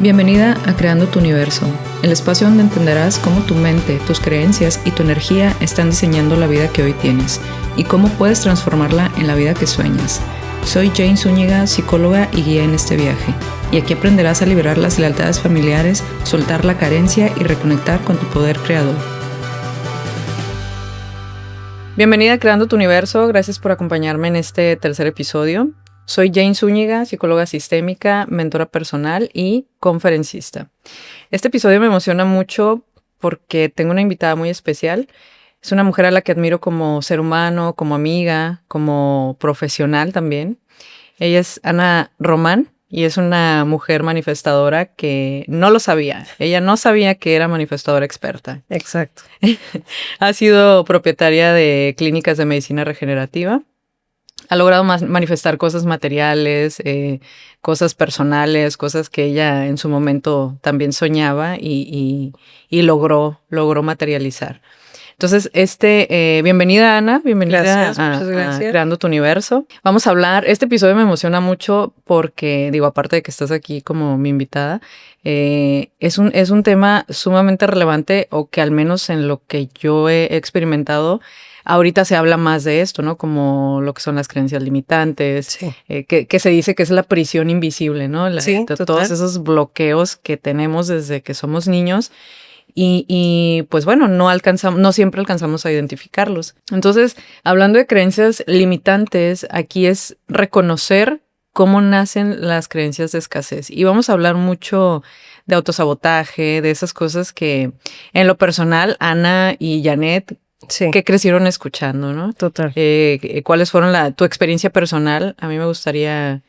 Bienvenida a Creando tu Universo, el espacio donde entenderás cómo tu mente, tus creencias y tu energía están diseñando la vida que hoy tienes y cómo puedes transformarla en la vida que sueñas. Soy Jane Zúñiga, psicóloga y guía en este viaje, y aquí aprenderás a liberar las lealtades familiares, soltar la carencia y reconectar con tu poder creador. Bienvenida a Creando tu Universo, gracias por acompañarme en este tercer episodio. Soy Jane Zúñiga, psicóloga sistémica, mentora personal y conferencista. Este episodio me emociona mucho porque tengo una invitada muy especial. Es una mujer a la que admiro como ser humano, como amiga, como profesional también. Ella es Ana Román y es una mujer manifestadora que no lo sabía. Ella no sabía que era manifestadora experta. Exacto. Ha sido propietaria de clínicas de medicina regenerativa. Ha logrado manifestar cosas materiales, cosas personales, cosas que ella en su momento también soñaba y logró materializar. Entonces, bienvenida Ana, bienvenida Gracias, a muchas gracias. Creando tu Universo. Vamos a hablar, este episodio me emociona mucho porque, aparte de que estás aquí como mi invitada, es un tema sumamente relevante, o que al menos en lo que yo he experimentado, ahorita se habla más de esto, ¿no? Como lo que son las creencias limitantes, Sí. Que se dice que es la prisión invisible, ¿no? Sí, Todos total. esos bloqueos que tenemos desde que somos niños. Y pues bueno, no siempre alcanzamos a identificarlos. Entonces, hablando de creencias limitantes, aquí es reconocer cómo nacen las creencias de escasez. Y vamos a hablar mucho de autosabotaje, de esas cosas que en lo personal, Ana y Janet, Sí. que crecieron escuchando, ¿no? Total. ¿Cuáles fueron tu experiencia personal? A mí me gustaría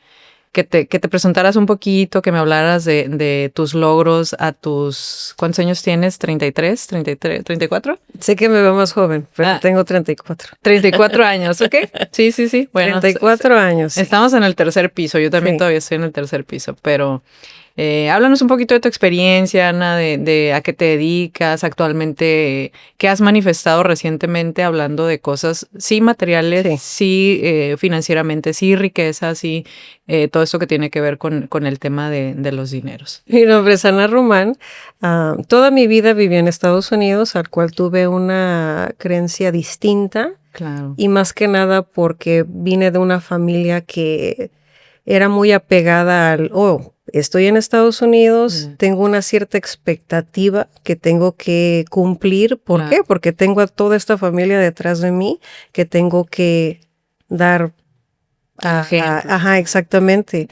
que te presentaras un poquito, que me hablaras de tus logros ¿cuántos años tienes? ¿33? ¿34? Sé que me veo más joven, pero tengo 34. 34 años, ¿ok? Sí. Bueno, 34 años. Sí. Estamos en el tercer piso, yo también todavía estoy en el tercer piso, pero háblanos un poquito de tu experiencia, Ana, de a qué te dedicas actualmente, qué has manifestado recientemente, hablando de cosas, sí materiales, sí financieramente, sí riqueza, sí todo esto que tiene que ver con el tema de los dineros. Mi nombre es Ana Román. Toda mi vida viví en Estados Unidos, al cual tuve una creencia distinta. Claro. Y más que nada porque vine de una familia que era muy apegada estoy en Estados Unidos, tengo una cierta expectativa que tengo que cumplir. ¿Por qué? Porque tengo a toda esta familia detrás de mí que tengo que dar. Ajá, exactamente.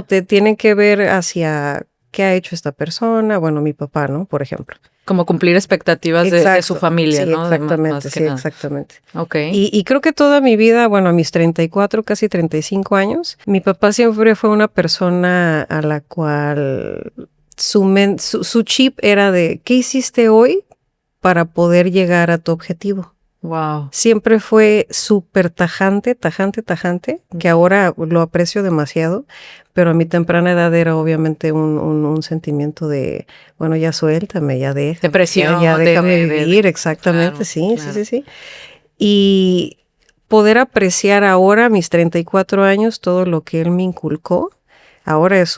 Te tienen que ver hacia qué ha hecho esta persona. Bueno, mi papá, ¿no? Por ejemplo. Como cumplir expectativas de su familia, sí, ¿no? Exactamente, sí, exactamente. Ok. Y creo que toda mi vida, a mis 34, casi 35 años, mi papá siempre fue una persona a la cual su chip era de ¿qué hiciste hoy para poder llegar a tu objetivo? Wow. Siempre fue súper tajante, que ahora lo aprecio demasiado, pero a mi temprana edad era obviamente un sentimiento de, ya suéltame, ya déjame. Depresión. Ya déjame vivir, exactamente, claro. Sí. Y poder apreciar ahora, a mis 34 años, todo lo que él me inculcó, ahora es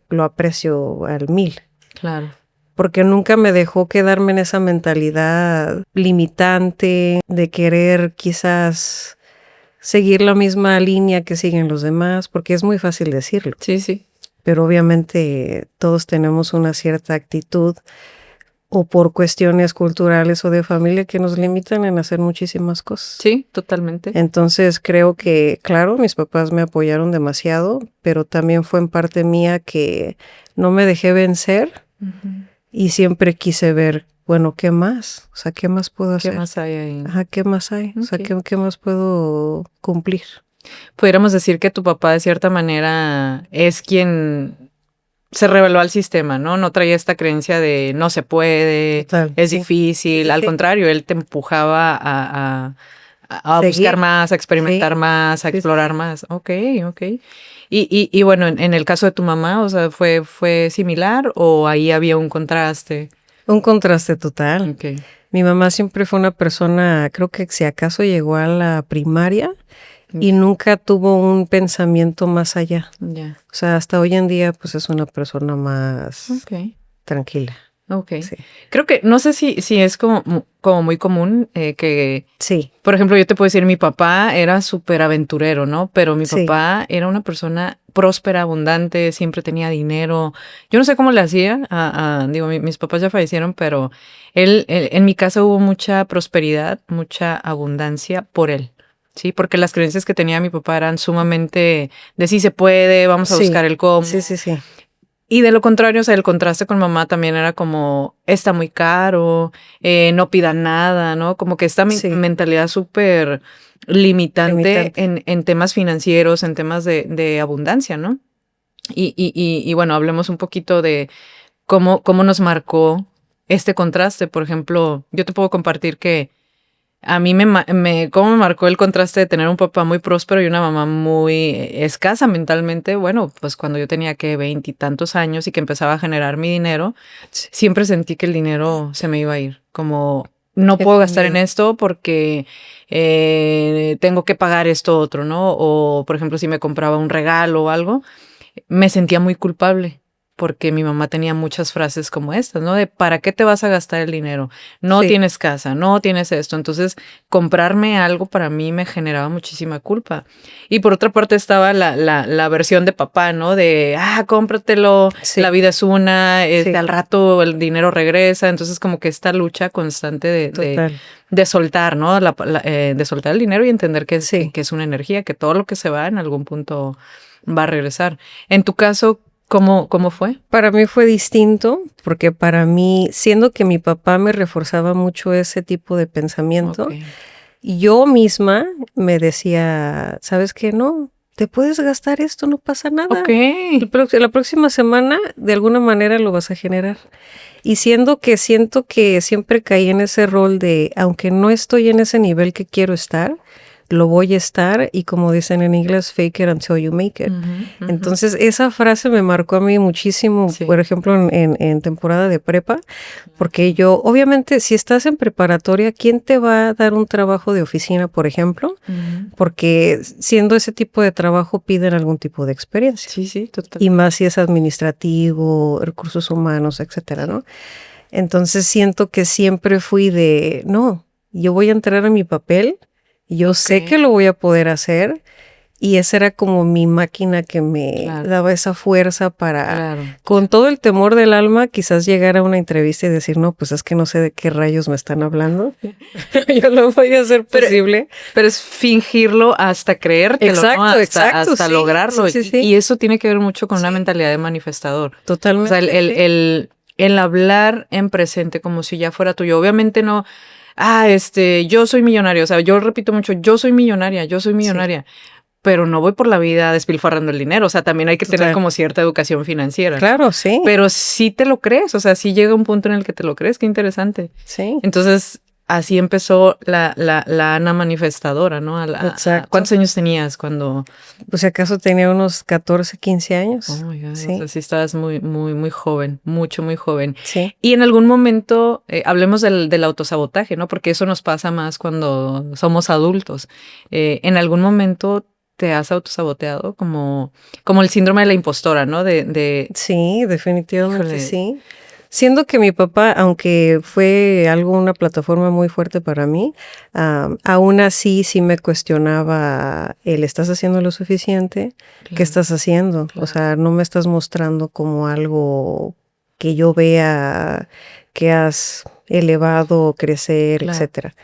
lo aprecio al 1000. Claro. Porque nunca me dejó quedarme en esa mentalidad limitante de querer quizás seguir la misma línea que siguen los demás, porque es muy fácil decirlo. Sí. Pero obviamente todos tenemos una cierta actitud o por cuestiones culturales o de familia que nos limitan en hacer muchísimas cosas. Sí, totalmente. Entonces creo que, claro, mis papás me apoyaron demasiado, pero también fue en parte mía que no me dejé vencer. Uh-huh. Y siempre quise ver, ¿qué más? O sea, ¿qué más puedo hacer? ¿Qué más hay ahí? Ajá, ¿qué más hay? Okay. O sea, ¿qué más puedo cumplir? Pudiéramos decir que tu papá, de cierta manera, es quien se rebeló al sistema, ¿no? No traía esta creencia de no se puede, es difícil. Al contrario, él te empujaba a buscar más, a experimentar más, a explorar más. Ok. Y bueno, en el caso de tu mamá, o sea, ¿fue similar o ahí había un contraste? Un contraste total. Okay. Mi mamá siempre fue una persona, creo que si acaso llegó a la primaria y nunca tuvo un pensamiento más allá. Ya. O sea, hasta hoy en día pues es una persona más tranquila. Ok. Sí. Creo que, no sé si es como muy común que, Sí. por ejemplo, yo te puedo decir, mi papá era súper aventurero, ¿no? Pero mi Sí. papá era una persona próspera, abundante, siempre tenía dinero. Yo no sé cómo le hacía, digo, mis papás ya fallecieron, pero en mi casa hubo mucha prosperidad, mucha abundancia por él. Sí, porque las creencias que tenía mi papá eran sumamente de sí se puede, vamos a buscar Sí. el cómo. Sí, sí, sí. Y de lo contrario, o sea, el contraste con mamá también era como, está muy caro, no pidan nada, ¿no? Como que esta Sí. mentalidad súper limitante Limitante. en temas financieros, en temas de abundancia, ¿no? Y bueno, hablemos un poquito de cómo nos marcó este contraste. Por ejemplo, yo te puedo compartir que a mí cómo me marcó el contraste de tener un papá muy próspero y una mamá muy escasa mentalmente. Bueno, pues cuando yo tenía que 20 y tantos años y que empezaba a generar mi dinero, siempre sentí que el dinero se me iba a ir. Como no Yo puedo gastar en también. esto porque tengo que pagar esto otro, ¿no? O por ejemplo, si me compraba un regalo o algo, me sentía muy culpable porque mi mamá tenía muchas frases como estas, ¿no? De ¿para qué te vas a gastar el dinero? No Sí. tienes casa, no tienes esto. Entonces, comprarme algo para mí me generaba muchísima culpa. Y por otra parte estaba la versión de papá, ¿no? De, cómpratelo, la Sí. vida es una, Sí. al rato el dinero regresa. Entonces, como que esta lucha constante Total. de soltar, ¿no? De soltar el dinero y entender Sí. que es una energía, que todo lo que se va en algún punto va a regresar. En tu caso, ¿cómo fue? Para mí fue distinto, porque para mí, siendo que mi papá me reforzaba mucho ese tipo de pensamiento, Okay. yo misma me decía, ¿sabes qué? No, te puedes gastar esto, no pasa nada. Okay. La próxima semana, de alguna manera, lo vas a generar. Y siendo que siento que siempre caí en ese rol de, aunque no estoy en ese nivel que quiero estar, lo voy a estar y como dicen en inglés, fake it until you make it. Entonces esa frase me marcó a mí muchísimo, Sí. por ejemplo, en temporada de prepa, porque yo, obviamente, si estás en preparatoria, ¿quién te va a dar un trabajo de oficina, por ejemplo? Porque siendo ese tipo de trabajo piden algún tipo de experiencia. Sí, sí, total. Y más si es administrativo, recursos humanos, etcétera, ¿no? Entonces siento que siempre fui de, no, yo voy a entrar a mi papel, yo sé que lo voy a poder hacer, y esa era como mi máquina que me daba esa fuerza para, con todo el temor del alma, quizás llegar a una entrevista y decir, no, pues es que no sé de qué rayos me están hablando, yo lo voy a hacer posible. Pero es fingirlo hasta creértelo, exacto, ¿no? Hasta sí, lograrlo. Sí, sí. Y eso tiene que ver mucho con una mentalidad de manifestador. Totalmente. O sea, el hablar en presente como si ya fuera tuyo. Obviamente no, yo soy millonario. O sea, yo repito mucho, yo soy millonaria. Pero no voy por la vida despilfarrando el dinero. O sea, también hay que tener como cierta educación financiera. Claro, sí. Pero sí te lo crees. O sea, sí llega un punto en el que te lo crees. Qué interesante. Sí. Entonces, así empezó la Ana manifestadora, ¿no? Exacto. ¿Cuántos años tenías cuando...? Pues si acaso tenía unos 14, 15 años. Oh my God. Sí. O sea, sí estabas muy, muy, muy joven. Muy joven. Sí. Y en algún momento, hablemos del autosabotaje, ¿no? Porque eso nos pasa más cuando somos adultos. En algún momento te has autosaboteado como el síndrome de la impostora, ¿no? Sí, definitivamente. Híjole. Sí. Siendo que mi papá, aunque fue una plataforma muy fuerte para mí, aún así sí me cuestionaba ¿estás haciendo lo suficiente? Claro. ¿Qué estás haciendo? Claro. O sea, no me estás mostrando como algo que yo vea que has elevado, crecer, Claro. etcétera.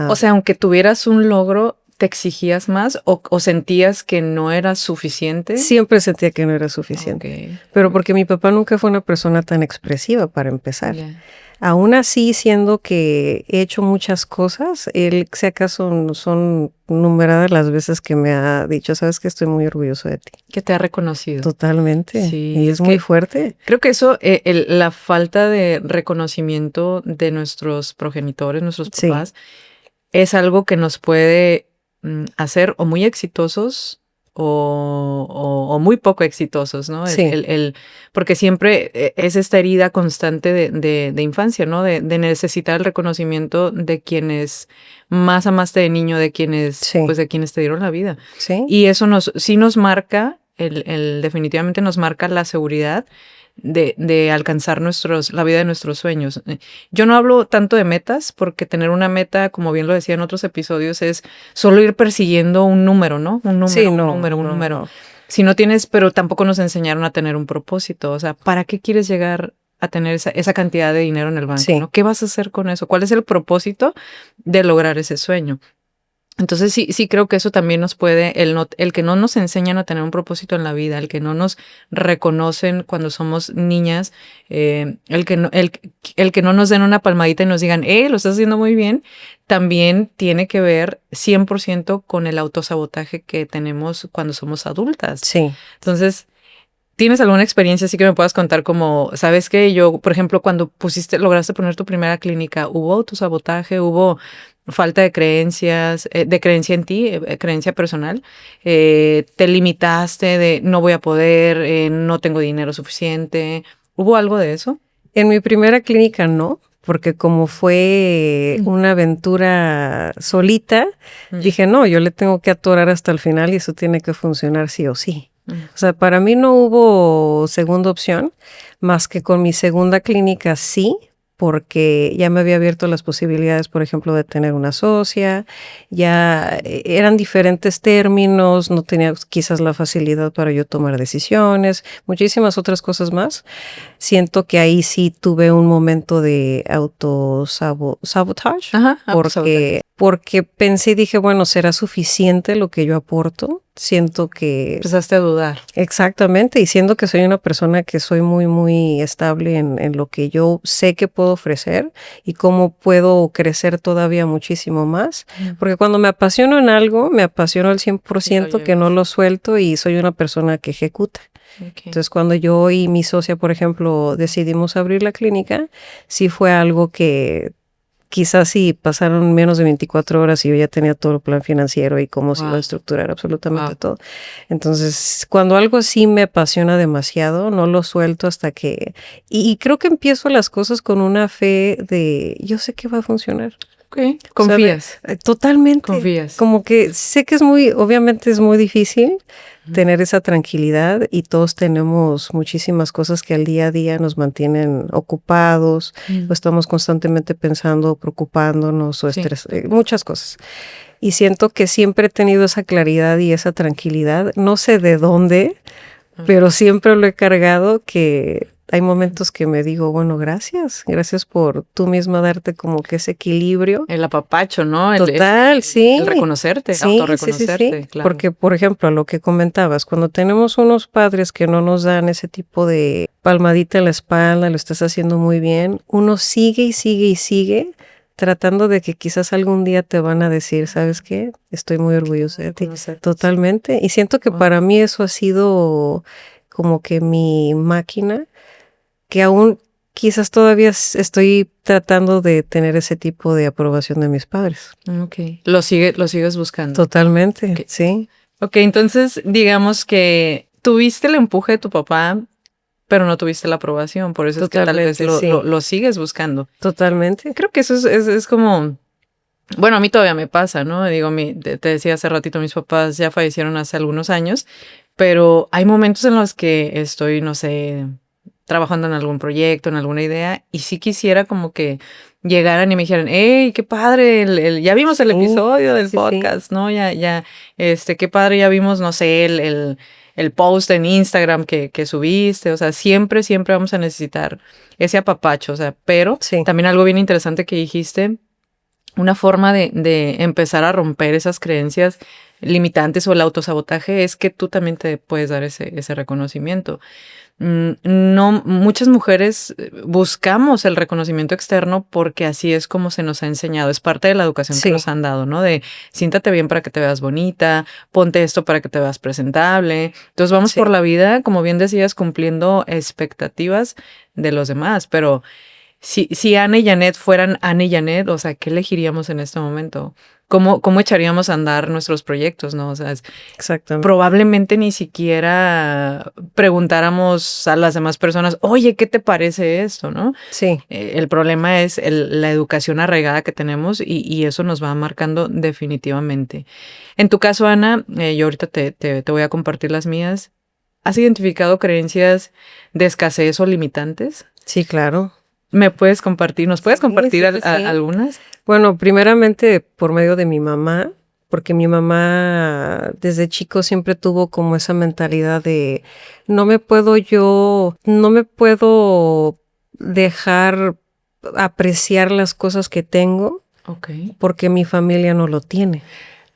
O sea, aunque tuvieras un logro, ¿te exigías más o sentías que no era suficiente? Siempre sentía que no era suficiente. Okay. Pero porque mi papá nunca fue una persona tan expresiva para empezar. Yeah. Aún así, siendo que he hecho muchas cosas, él, si acaso, son numeradas las veces que me ha dicho, sabes que estoy muy orgulloso de ti. Que te ha reconocido. Totalmente. Sí, y es muy fuerte. Creo que eso, la falta de reconocimiento de nuestros progenitores, nuestros papás, es algo que nos puede hacer o muy exitosos o muy poco exitosos, ¿no? Sí. Porque siempre es esta herida constante de infancia, ¿no? De necesitar el reconocimiento de quienes más amaste de niño, de quienes, Sí. pues de quienes te dieron la vida. Sí. Y eso sí nos marca, definitivamente nos marca la seguridad de alcanzar la vida de nuestros sueños. Yo no hablo tanto de metas, porque tener una meta, como bien lo decía en otros episodios, es solo ir persiguiendo un número, ¿no? Un número, Sí, un no, número, un no, número. no. Si no tienes, pero tampoco nos enseñaron a tener un propósito. O sea, ¿para qué quieres llegar a tener esa cantidad de dinero en el banco, Sí. ¿no? ¿Qué vas a hacer con eso? ¿Cuál es el propósito de lograr ese sueño? Entonces sí creo que eso también nos puede, el que no nos enseñan a tener un propósito en la vida, el que no nos reconocen cuando somos niñas, el que no nos den una palmadita y nos digan, lo estás haciendo muy bien, también tiene que ver 100% con el autosabotaje que tenemos cuando somos adultas. Sí. Entonces, ¿tienes alguna experiencia así que me puedas contar como, sabes qué? Yo, por ejemplo, cuando lograste poner tu primera clínica, ¿hubo autosabotaje? ¿Hubo falta de creencias, de creencia en ti, creencia personal? ¿Te limitaste de no voy a poder, no tengo dinero suficiente? ¿Hubo algo de eso? En mi primera clínica no, porque como fue una aventura solita, dije, no, yo le tengo que atorar hasta el final y eso tiene que funcionar sí o sí. O sea, para mí no hubo segunda opción, más que con mi segunda clínica sí, porque ya me había abierto las posibilidades, por ejemplo, de tener una socia, ya eran diferentes términos, no tenía quizás la facilidad para yo tomar decisiones, muchísimas otras cosas más. Siento que ahí sí tuve un momento de autosabotage, porque pensé y dije, bueno, ¿será suficiente lo que yo aporto? Siento que... Empezaste a dudar. Exactamente, y siendo que soy una persona que soy muy, muy estable en lo que yo sé que puedo ofrecer y cómo puedo crecer todavía muchísimo más, porque cuando me apasiono en algo, me apasiono al 100%, que no lo suelto y soy una persona que ejecuta. Okay. Entonces, cuando yo y mi socia, por ejemplo, decidimos abrir la clínica, sí fue algo que quizás sí pasaron menos de 24 horas y yo ya tenía todo el plan financiero y cómo se iba a estructurar absolutamente todo. Entonces, cuando algo sí me apasiona demasiado, no lo suelto hasta que... Y creo que empiezo las cosas con una fe de, yo sé que va a funcionar. Ok, confías. O sea, totalmente. Confías. Como que sé que obviamente es muy difícil tener esa tranquilidad y todos tenemos muchísimas cosas que al día a día nos mantienen ocupados o estamos constantemente pensando, preocupándonos o muchas cosas. Y siento que siempre he tenido esa claridad y esa tranquilidad. No sé de dónde, pero siempre lo he cargado, que hay momentos que me digo, bueno, gracias por tú misma darte como que ese equilibrio. El apapacho, ¿no? Total, sí. El reconocerte, autorreconocerte, sí. Claro. Porque, por ejemplo, lo que comentabas, cuando tenemos unos padres que no nos dan ese tipo de palmadita en la espalda, lo estás haciendo muy bien, uno sigue y sigue y sigue tratando de que quizás algún día te van a decir, ¿sabes qué? Estoy muy orgullosa de ti. Totalmente. Y siento que para mí eso ha sido como que mi máquina, que aún quizás todavía estoy tratando de tener ese tipo de aprobación de mis padres. Ok. Lo sigues buscando. Totalmente, okay. Sí. Ok, entonces digamos que tuviste el empuje de tu papá, pero no tuviste la aprobación, por eso totalmente, es que tal vez lo sigues buscando. Totalmente. Creo que eso es como... Bueno, a mí todavía me pasa, ¿no? Digo, te decía hace ratito, mis papás ya fallecieron hace algunos años, pero hay momentos en los que estoy, no sé, trabajando en algún proyecto, en alguna idea, y sí quisiera como que llegaran y me dijeran, ¡hey, qué padre! Ya vimos el episodio del podcast, ¿no? Ya, qué padre, ya vimos, no sé, el post en Instagram que subiste, o sea, siempre vamos a necesitar ese apapacho, o sea, pero también algo bien interesante que dijiste, una forma de empezar a romper esas creencias limitantes o el autosabotaje es que tú también te puedes dar ese reconocimiento. No, muchas mujeres buscamos el reconocimiento externo porque así es como se nos ha enseñado. Es parte de la educación que nos han dado, ¿no? De siéntate bien para que te veas bonita, ponte esto para que te veas presentable. Entonces vamos por la vida, como bien decías, cumpliendo expectativas de los demás, pero si Ana y Janet fueran Ana y Janet, o sea, ¿qué elegiríamos en este momento? ¿Cómo echaríamos a andar nuestros proyectos, no? O sea, Exactamente. probablemente ni siquiera preguntáramos a las demás personas, oye, ¿qué te parece esto, no? Sí. El problema es la educación arraigada que tenemos y eso nos va marcando definitivamente. En tu caso, Ana, yo ahorita te voy a compartir las mías. ¿Has identificado creencias de escasez o limitantes? Sí, claro. ¿Me puedes compartir? ¿Nos puedes Sí, compartir sí, sí, sí. algunas? Bueno, primeramente por medio de mi mamá, porque mi mamá desde chico siempre tuvo como esa mentalidad de no me puedo dejar apreciar las cosas que tengo Ok. porque mi familia no lo tiene.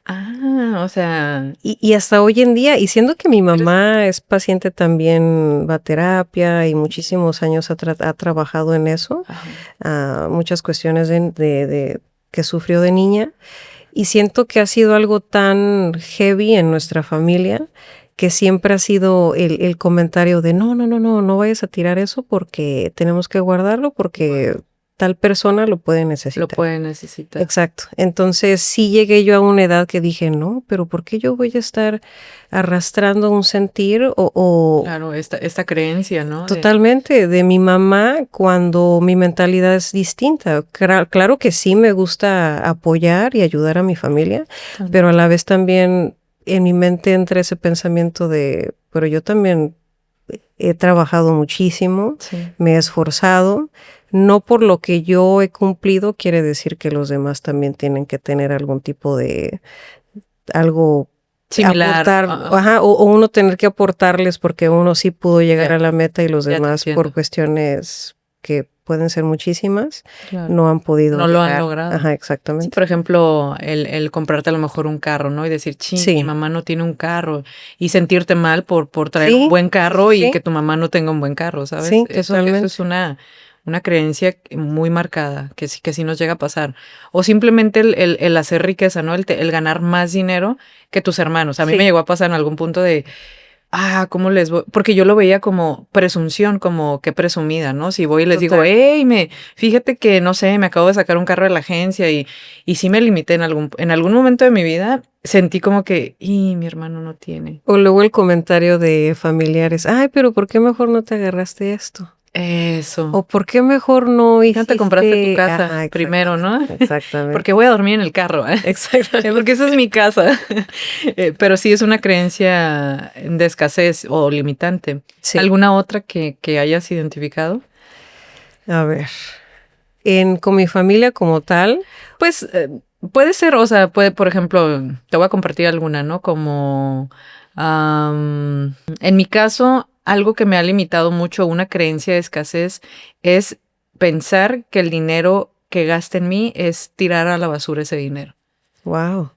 Ah, o sea, Y hasta hoy en día, y siendo que mi mamá es paciente también, va a terapia y muchísimos años ha trabajado en eso, muchas cuestiones que sufrió de niña, y siento que ha sido algo tan heavy en nuestra familia que siempre ha sido el comentario de no vayas a tirar eso porque tenemos que guardarlo porque tal persona lo puede lo necesitar. puede necesitar. Exacto. Entonces sí llegué yo a una edad que dije, no, pero ¿por qué yo voy a estar arrastrando un sentir o Claro, esta creencia, ¿no? totalmente de mi mamá cuando mi mentalidad es distinta? Claro que sí me gusta apoyar y ayudar a mi familia, pero a la vez también en mi mente entra ese pensamiento de, pero yo también he trabajado muchísimo, Sí. me he esforzado. No por lo que yo he cumplido quiere decir que los demás también tienen que tener algún tipo de algo Similar. aportar, o uno tener que aportarles porque uno sí pudo llegar Ya, a la meta y los ya te demás por entiendo. cuestiones que pueden ser muchísimas, Claro. no han podido No lo han llegar. logrado. Ajá, Sí, exactamente. por ejemplo, el comprarte a lo mejor un carro, ¿no? Y decir, mi Sí, mamá no tiene un carro. Y sentirte mal por traer un sí, buen sí, carro y sí, que tu mamá no tenga un buen carro, ¿sabes? sí, Eso es totalmente. una creencia muy marcada, que sí nos llega a pasar. O simplemente el hacer riqueza, ¿no? El ganar más dinero que tus hermanos. A mí me Sí, llegó a pasar en algún punto de, ¿cómo les voy? Porque yo lo veía como presunción, como que presumida, ¿no? Si voy y les digo, total. hey, fíjate que, no sé, me acabo de sacar un carro de la agencia y sí me limité en algún momento de mi vida, sentí como que, y mi hermano no tiene. O luego el comentario de familiares, ay, pero ¿por qué mejor no te agarraste esto? Eso. ¿O por qué mejor no Ya te compraste tu hiciste? casa Ajá, primero, ¿no? exactamente. Porque voy a dormir en el carro, ¿eh? Exactamente. Porque esa es mi casa. Pero sí es una creencia de escasez o limitante. Sí. ¿Alguna otra que hayas identificado? A ver. Con mi familia como tal, Pues puede ser, o sea, puede, por ejemplo, te voy a compartir alguna, ¿no? Como, en mi caso, algo que me ha limitado mucho, una creencia de escasez, es pensar que el dinero que gasta en mí es tirar a la basura ese dinero. wow.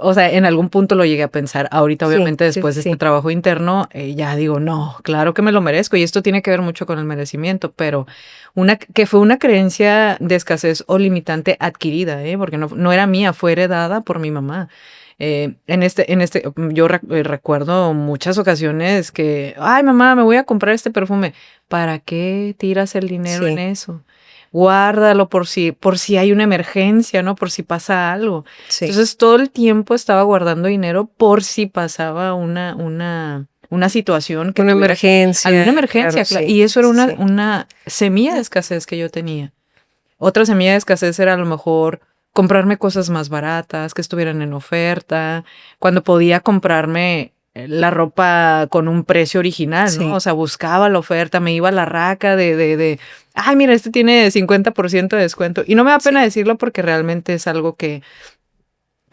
O sea, en algún punto lo llegué a pensar. Ahorita, Sí, obviamente, sí, después de este sí. trabajo interno, ya digo, no, claro que me lo merezco. Y esto tiene que ver mucho con el merecimiento, pero que fue una creencia de escasez o limitante adquirida, porque no era mía, fue heredada por mi mamá. Yo recuerdo muchas ocasiones que, ay, mamá, me voy a comprar este perfume. ¿Para qué tiras el dinero en Sí, eso? Guárdalo por si hay una emergencia, ¿no? Por si pasa algo. sí. Entonces todo el tiempo estaba guardando dinero por si pasaba una situación que Una tuviera alguna emergencia, claro, emergencia, sí, y eso era sí, sí. una semilla de escasez que yo tenía. Otra semilla de escasez era a lo mejor comprarme cosas más baratas, que estuvieran en oferta, cuando podía comprarme la ropa con un precio original, ¿no? Sí, O sea, buscaba la oferta, me iba a la raca ay, mira, este tiene 50% de descuento. Y no me da pena sí. decirlo porque realmente es algo que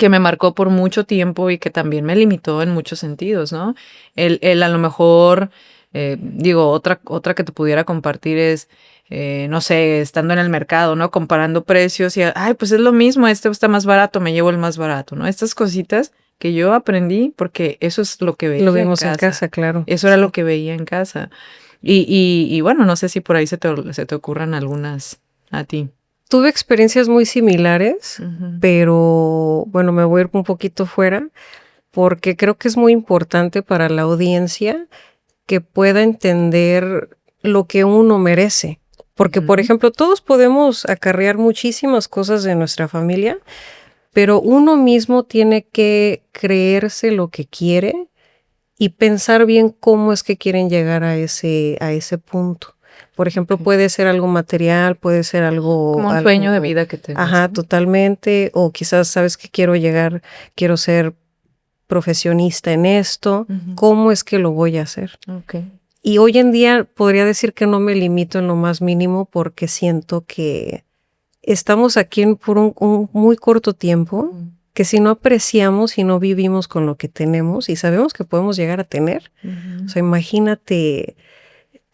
me marcó por mucho tiempo y que también me limitó en muchos sentidos, ¿no? El a lo mejor, digo, otra que te pudiera compartir es, no sé, estando en el mercado, ¿no? Comparando precios y, ay, pues es lo mismo, este está más barato, me llevo el más barato, ¿no? Estas cositas que yo aprendí porque eso es lo que Lo veía en vimos en casa. casa, claro. Eso era lo Sí. que veía en casa. Y bueno, no sé si por ahí se te ocurran algunas a ti. Tuve experiencias muy similares, Ujú. pero bueno, me voy a ir un poquito fuera porque creo que es muy importante para la audiencia que pueda entender lo que uno merece. Porque, por ejemplo, todos podemos acarrear muchísimas cosas de nuestra familia, pero uno mismo tiene que creerse lo que quiere y pensar bien cómo es que quieren llegar a ese punto. Por ejemplo, Ok. puede ser algo material, puede ser algo, Como un sueño de vida que tengas, ajá, ¿no? totalmente, o quizás sabes que quiero llegar, quiero ser profesionista en esto, Ujú. ¿cómo es que lo voy a hacer? Ok. Y hoy en día podría decir que no me limito en lo más mínimo porque siento que estamos aquí por un muy corto tiempo, Mm. que si no apreciamos y no vivimos con lo que tenemos y sabemos que podemos llegar a tener, o Ujú. sea, imagínate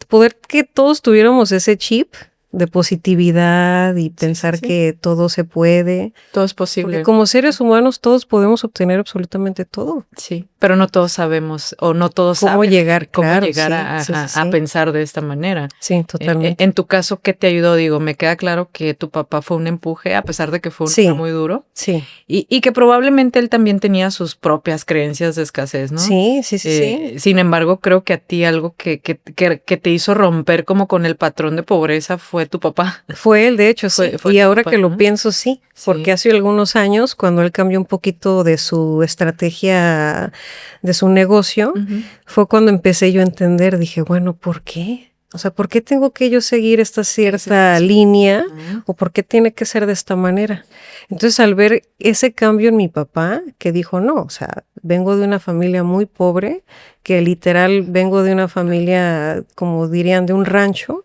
poder que todos tuviéramos ese chip de positividad y Sí, sí, pensar sí. que todo se puede, Todo es porque posible. como seres humanos todos podemos obtener absolutamente todo. Sí, pero no todos sabemos o no todos ¿Cómo saben llegar? cómo Claro, llegar sí, sí, sí, a sí. pensar de esta manera. Sí, totalmente. En tu caso, ¿qué te ayudó? Digo, me queda claro que tu papá fue un empuje, a pesar de que fue un hombre Sí, muy duro, sí, y que probablemente él también tenía sus propias creencias de escasez, ¿no? sí, sí, sí, sí. Sin embargo, creo que a ti algo que te hizo romper como con el patrón de pobreza fue tu papá. Fue él, de hecho, sí. Fue Y tu ahora que papá, lo ¿no? pienso, sí, porque Sí. hace algunos años, cuando él cambió un poquito de su estrategia, de su negocio, Ujú. fue cuando empecé yo a entender, dije, bueno, ¿por qué? O sea, ¿por qué tengo que yo seguir esta Ese cierta paso. línea Ujú. o por qué tiene que ser de esta manera? Entonces, al ver ese cambio en mi papá, que dijo, no, o sea, vengo de una familia muy pobre, que literal vengo de una familia, como dirían, de un rancho.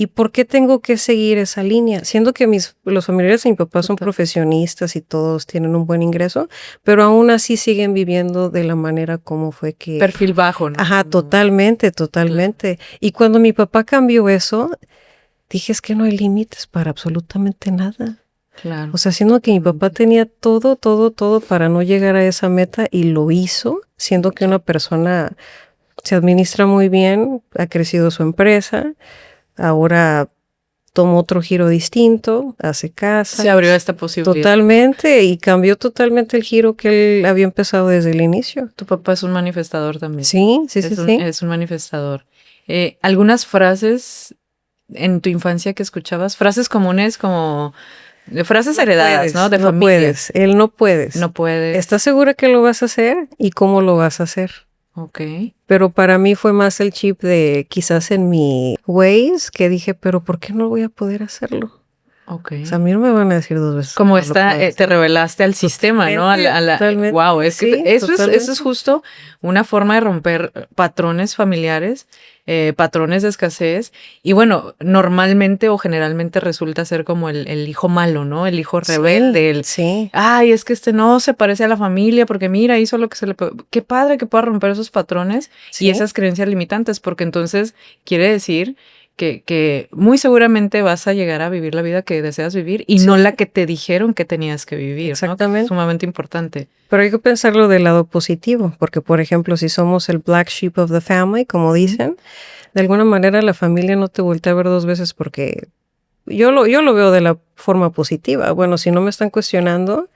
¿Y por qué tengo que seguir esa línea? Siendo que los familiares de mi papá son Total. profesionistas y todos tienen un buen ingreso, pero aún así siguen viviendo de la manera como fue que... Perfil bajo, ¿no? Ajá, Como, totalmente, claro, totalmente. Y cuando mi papá cambió eso, dije, es que no hay límites para absolutamente nada. claro, O sea, siendo que mi papá totalmente. tenía todo, todo, todo para no llegar a esa meta y lo hizo, siendo que una Sí. persona se administra muy bien, ha crecido su empresa, ahora tomó otro giro distinto, hace Se casas, abrió esta posibilidad. totalmente, y cambió totalmente el giro que él había empezado desde el inicio. Tu papá es un manifestador también. Sí, sí, sí, sí. Es un manifestador. Algunas frases en tu infancia que escuchabas, frases comunes como frases heredadas, ¿no? De No familia. puedes, él no puedes. No puedes. ¿Estás segura que lo vas a hacer y cómo lo vas a hacer? Ok, Pero para mí fue más el chip de quizás en mi ways que dije, pero ¿por qué no voy a poder hacerlo? ok. O sea, a mí no me van a decir dos veces que Como no lo esta, puedo te hacer. revelaste al sistema, ¿no? Totalmente, Wow, totalmente. es que Sí, eso es totalmente. justo una forma de romper patrones familiares, patrones de escasez. Y bueno, normalmente o generalmente resulta ser como el hijo malo, ¿no? El hijo Sí, rebelde, el, sí, ay, es que este no se parece a la familia porque mira, hizo lo que se le... Qué padre que pueda romper esos patrones y sí. esas creencias limitantes, porque entonces quiere decir que muy seguramente vas a llegar a vivir la vida que deseas vivir y no la Sí, que te dijeron que tenías que vivir, ¿no? Que es exactamente. sumamente importante. Pero hay que pensarlo del lado positivo, porque por ejemplo, si somos el black sheep of the family, como Ujú. dicen, de alguna manera la familia no te voltea a ver dos veces porque yo lo veo de la forma positiva. Bueno, si no me están cuestionando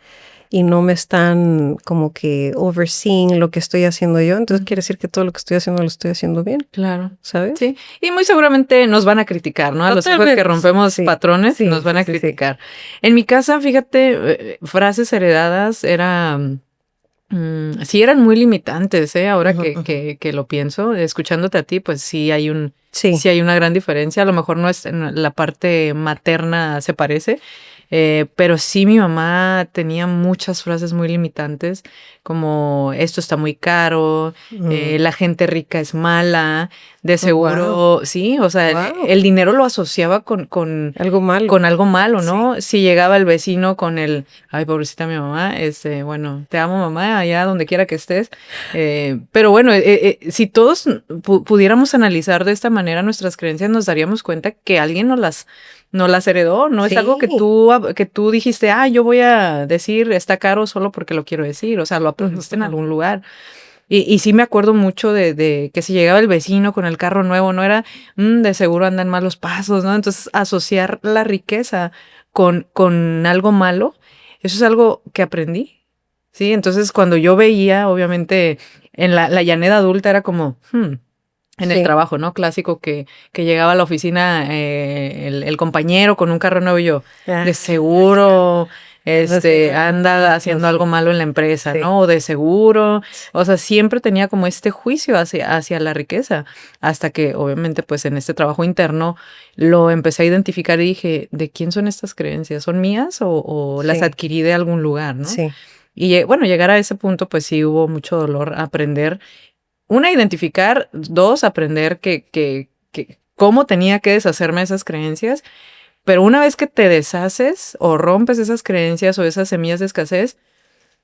y no me están como que overseeing lo que estoy haciendo yo, entonces quiere Ujú. decir que todo lo que estoy haciendo lo estoy haciendo bien, Claro. ¿sabes? Sí, y muy seguramente nos van a criticar, ¿no? A los hijos que Totalmente, rompemos sí, patrones sí, nos van sí, a sí, sí. criticar. En mi casa, fíjate, frases heredadas era, sí eran muy limitantes, ¿eh? Ahora Ujú, ujú. que lo pienso, escuchándote a ti, pues Sí, sí hay una gran diferencia. A lo mejor no es en la parte materna se parece, pero sí mi mamá tenía muchas frases muy limitantes, como esto está muy caro, la gente rica es mala, de wow, seguro, sí, o sea, wow, el dinero lo asociaba algo malo. con algo malo, Sí, ¿no? Si llegaba el vecino con el, ay, pobrecita mi mamá, bueno, te amo mamá, allá donde quiera que estés. Pero bueno, si todos pudiéramos analizar de esta manera nuestras creencias, nos daríamos cuenta que alguien nos las heredó, no es algo sí. que tú dijiste, ah, yo voy a decir está caro solo porque lo quiero decir, o sea, lo Ujú, aprendiste en ujú. algún lugar. Y sí me acuerdo mucho de que si llegaba el vecino con el carro nuevo, no era, de seguro andan malos pasos, ¿no? Entonces, asociar la riqueza con algo malo, eso es algo que aprendí, ¿sí? Entonces, cuando yo veía, obviamente, en la Llaneda adulta era como, en el trabajo, ¿no? Clásico que llegaba a la oficina el compañero con un carro nuevo y yo, de seguro anda haciendo algo malo en la empresa, ¿no? O de seguro, o sea, siempre tenía como este juicio hacia la riqueza, hasta que obviamente pues en este trabajo interno lo empecé a identificar y dije, ¿de quién son estas creencias? ¿Son mías o las adquirí de algún lugar, ¿no? Sí. Y bueno, llegar a ese punto pues sí hubo mucho dolor, aprender. Una, identificar. Dos, aprender que cómo tenía que deshacerme de esas creencias. Pero una vez que te deshaces o rompes esas creencias o esas semillas de escasez,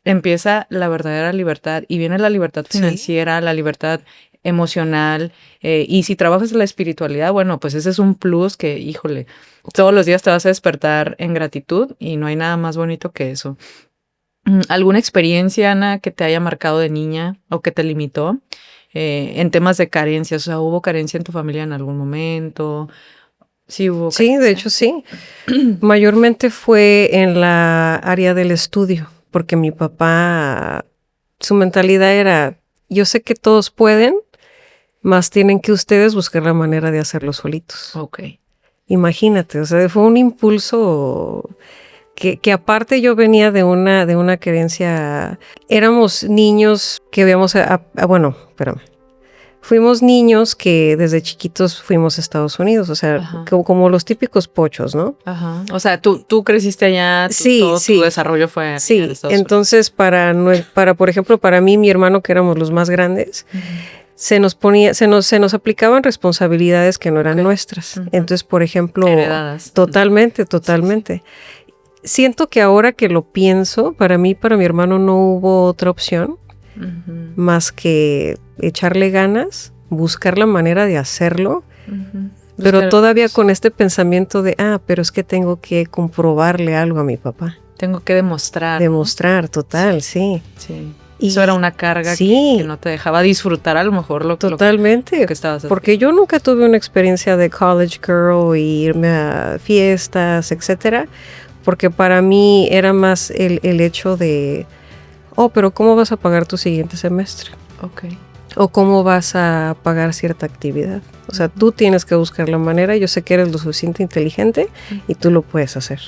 empieza la verdadera libertad. Y viene la libertad financiera, la libertad emocional. Y si trabajas en la espiritualidad, bueno, pues ese es un plus que, híjole, todos los días te vas a despertar en gratitud y no hay nada más bonito que eso. ¿Alguna experiencia, Ana, que te haya marcado de niña o que te limitó? En temas de carencias, o sea, ¿hubo carencia en tu familia en algún momento? Sí, hubo carencia. Sí, de hecho sí. Mayormente fue en la área del estudio, porque mi papá, su mentalidad era, yo sé que todos pueden, más tienen que ustedes buscar la manera de hacerlo solitos. Ok. Imagínate, o sea, fue un impulso que aparte yo venía de una creencia, éramos niños que veíamos bueno, espérame. Fuimos niños que desde chiquitos fuimos a Estados Unidos, o sea, como los típicos pochos, ¿no? Ajá. O sea, tú creciste allá, todo tu desarrollo fue en Estados Unidos. Entonces para, por ejemplo, para mí, mi hermano, que éramos los más grandes, se nos aplicaban responsabilidades que no eran nuestras. Entonces, por ejemplo, heredadas. Totalmente. Sí. Siento que ahora que lo pienso, para mi hermano no hubo otra opción más que echarle ganas, buscar la manera de hacerlo, pero todavía con este pensamiento de, pero es que tengo que comprobarle algo a mi papá. Tengo que demostrar. Demostrar, total, sí. Y eso era una carga que no te dejaba disfrutar a lo mejor lo que estabas haciendo. Porque yo nunca tuve una experiencia de college girl y irme a fiestas, etcétera, porque para mí era más el hecho de, pero ¿cómo vas a pagar tu siguiente semestre? Okay. O cómo vas a pagar cierta actividad. O sea, tú tienes que buscar la manera. Yo sé que eres lo suficiente inteligente y tú lo puedes hacer.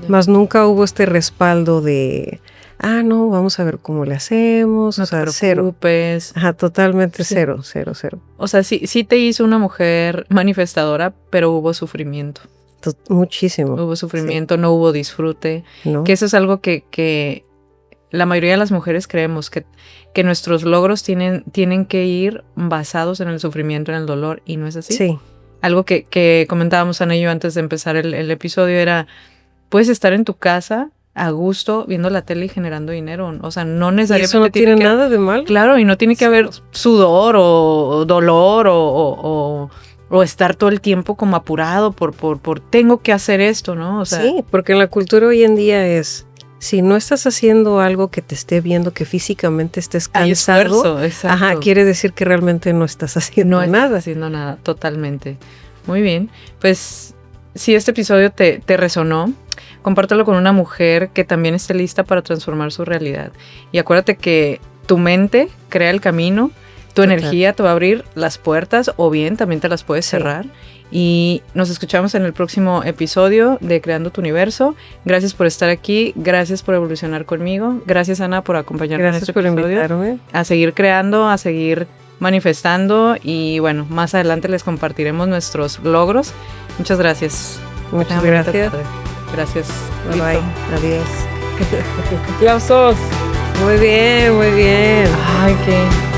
Más nunca hubo este respaldo de, no, vamos a ver cómo le hacemos. No o sea, te preocupes. Ajá, totalmente cero. O sea, sí te hizo una mujer manifestadora, pero hubo sufrimiento. Muchísimo. Hubo sufrimiento, no hubo disfrute. No. Que eso es algo que la mayoría de las mujeres creemos, que nuestros logros tienen que ir basados en el sufrimiento, en el dolor, y no es así. Sí. Algo que comentábamos, Ana y yo, antes de empezar el episodio era, puedes estar en tu casa a gusto viendo la tele y generando dinero. O sea, no necesariamente... Y eso no tiene nada de mal. Claro, y no tiene que haber sudor o dolor o estar todo el tiempo como apurado por tengo que hacer esto, ¿no? O sea, sí, porque en la cultura hoy en día es, si no estás haciendo algo que te esté viendo, que físicamente estés cansado, quiere decir que realmente no estás haciendo nada. No estás haciendo nada, totalmente. Muy bien, pues si este episodio te resonó, compártelo con una mujer que también esté lista para transformar su realidad. Y acuérdate que tu mente crea el camino, tu energía te va a abrir las puertas o bien también te las puedes cerrar. Y nos escuchamos en el próximo episodio de Creando tu Universo. Gracias por estar aquí, gracias por evolucionar conmigo. Gracias, Ana, por acompañarme en este episodio. Gracias por invitarme. A seguir creando, a seguir manifestando y bueno, más adelante les compartiremos nuestros logros. Muchas gracias. Muchas gracias. Gracias. Bye bye. Adiós. ¡Aplausos! Muy bien, muy bien. Ay, qué